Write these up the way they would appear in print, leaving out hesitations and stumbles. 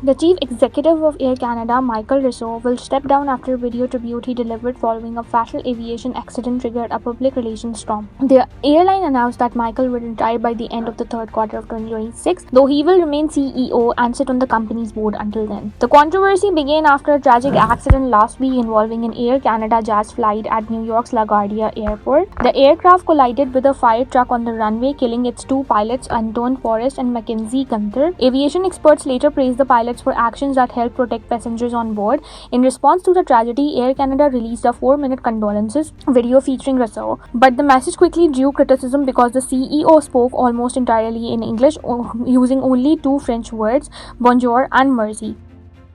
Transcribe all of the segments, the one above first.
The chief executive of Air Canada, Michael Rousseau, will step down after a video tribute he delivered following a fatal aviation accident triggered a public relations storm. The airline announced that Michael will retire by the end of the third quarter of 2026, though he will remain CEO and sit on the company's board until then. The controversy began after a tragic accident last week involving an Air Canada Jazz flight at New York's LaGuardia airport. The aircraft collided with a fire truck on the runway, killing its two pilots, Anton Forrest and Mackenzie Gunther. Aviation experts later praised the pilots for actions that helped protect passengers on board. In response to the tragedy, Air Canada released a 4-minute condolences video featuring Rousseau, but the message quickly drew criticism because the CEO spoke almost entirely in English, using only two French words, bonjour and merci.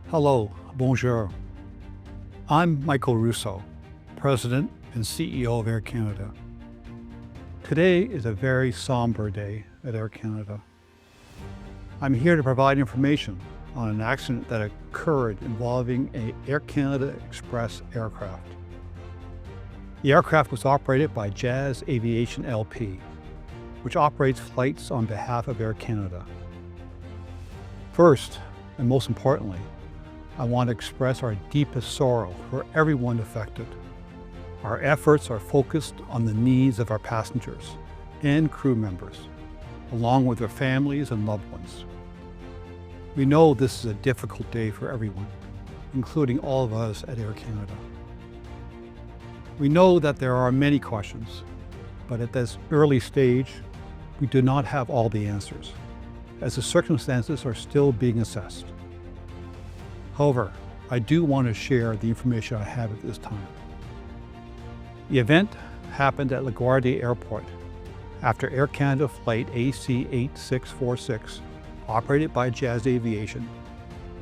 Hello, bonjour. I'm Michael Rousseau, President and CEO of Air Canada. Today is a very somber day at Air Canada. I'm here to provide information on an accident that occurred involving an Air Canada Express aircraft. The aircraft was operated by Jazz Aviation LP, which operates flights on behalf of Air Canada. First, and most importantly, I want to express our deepest sorrow for everyone affected. Our efforts are focused on the needs of our passengers and crew members, along with their families and loved ones. We know this is a difficult day for everyone, including all of us at Air Canada. We know that there are many questions, but at this early stage, we do not have all the answers, as the circumstances are still being assessed. However, I do want to share the information I have at this time. The event happened at LaGuardia Airport after Air Canada Flight AC-8646, operated by Jazz Aviation,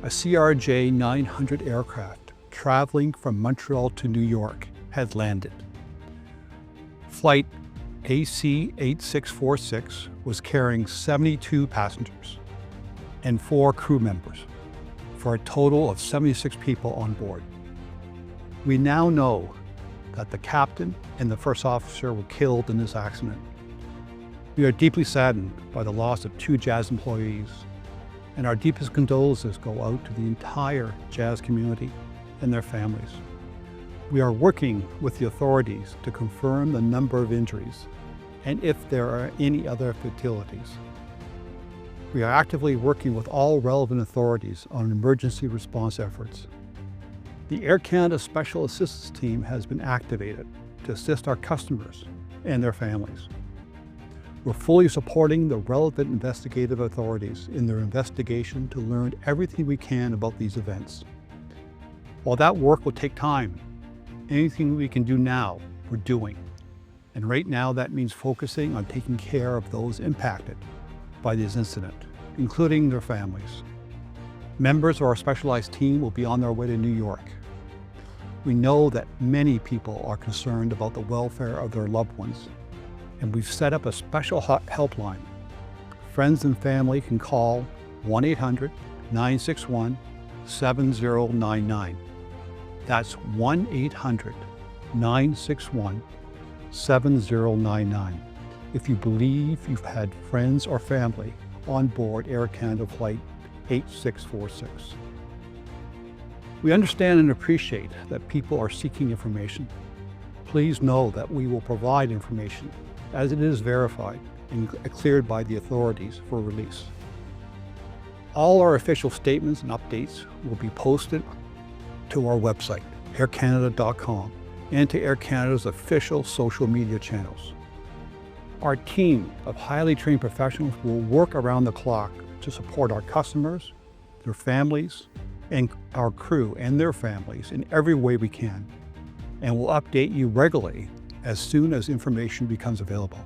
a CRJ 900 aircraft traveling from Montreal to New York, had landed. Flight AC-8646 was carrying 72 passengers and 4 crew members, for a total of 76 people on board. We now know that the captain and the first officer were killed in this accident. We are deeply saddened by the loss of 2 Jazz employees, and our deepest condolences go out to the entire Jazz community and their families. We are working with the authorities to confirm the number of injuries and if there are any other fatalities. We are actively working with all relevant authorities on emergency response efforts. The Air Canada Special Assistance Team has been activated to assist our customers and their families. We're fully supporting the relevant investigative authorities in their investigation to learn everything we can about these events. While that work will take time, anything we can do now, we're doing. And right now that means focusing on taking care of those impacted by this incident, including their families. Members of our specialized team will be on their way to New York. We know that many people are concerned about the welfare of their loved ones, and we've set up a special helpline. Friends and family can call 1-800-961-7099. That's 1-800-961-7099 if you believe you've had friends or family on board Air Canada Flight 8646. We understand and appreciate that people are seeking information. Please know that we will provide information as it is verified and cleared by the authorities for release. All our official statements and updates will be posted to our website, aircanada.com, and to Air Canada's official social media channels. Our team of highly trained professionals will work around the clock to support our customers, their families, and our crew and their families in every way we can, and will update you regularly as soon as information becomes available.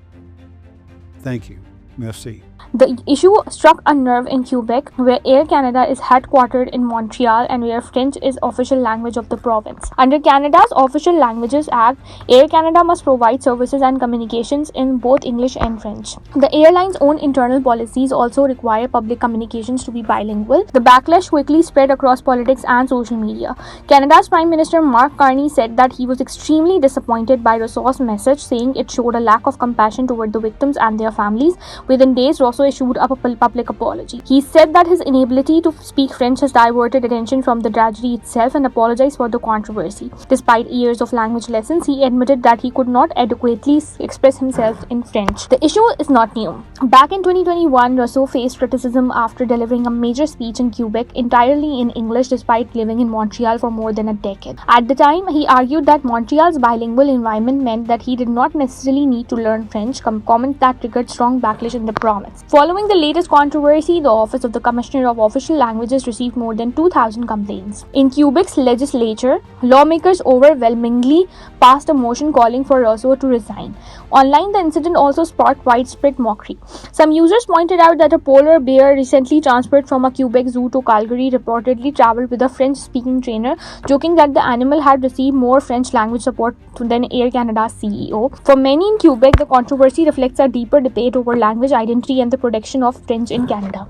Thank you. Merci. The issue struck a nerve in Quebec, where Air Canada is headquartered in Montreal and where French is official language of the province. Under Canada's Official Languages Act, Air Canada must provide services and communications in both English and French. The airline's own internal policies also require public communications to be bilingual. The backlash quickly spread across politics and social media. Canada's Prime Minister Mark Carney said that he was extremely disappointed by Rousseau's message, saying it showed a lack of compassion toward the victims and their families. Within days, Rousseau issued a public apology. He said that his inability to speak French has diverted attention from the tragedy itself and apologized for the controversy. Despite years of language lessons, he admitted that he could not adequately express himself in French. The issue is not new. Back in 2021, Rousseau faced criticism after delivering a major speech in Quebec entirely in English despite living in Montreal for more than a decade. At the time, he argued that Montreal's bilingual environment meant that he did not necessarily need to learn French, comment that triggered strong backlash in the province. Following the latest controversy, the Office of the Commissioner of Official Languages received more than 2,000 complaints. In Quebec's legislature, lawmakers overwhelmingly passed a motion calling for Rousseau to resign. Online, the incident also sparked widespread mockery. Some users pointed out that a polar bear recently transferred from a Quebec zoo to Calgary reportedly traveled with a French-speaking trainer, joking that the animal had received more French language support than Air Canada's CEO. For many in Quebec, the controversy reflects a deeper debate over language identity and the protection of French in Canada.